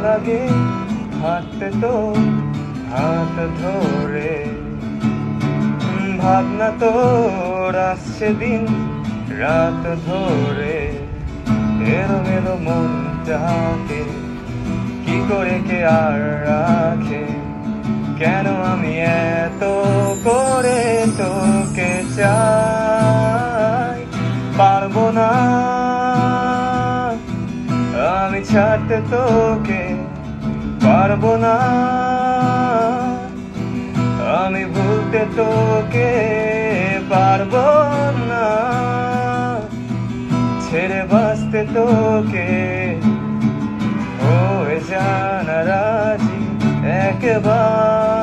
লাগে হাঁটতে তো হাত ধরে। ভাবনা তোর আসছে দিন রাত ধরে, এলোমেলো মনটাকে কি করে কে আর রাখে? কেন আমি এত করে তোকে চাই? পারবো না আমি ছাড়তে তোকে, পারবো না আমি ভুলতে তোকে, পারবো না ছেড়ে বাঁচতে তোকে। হয়ে যা না রাজি একবার।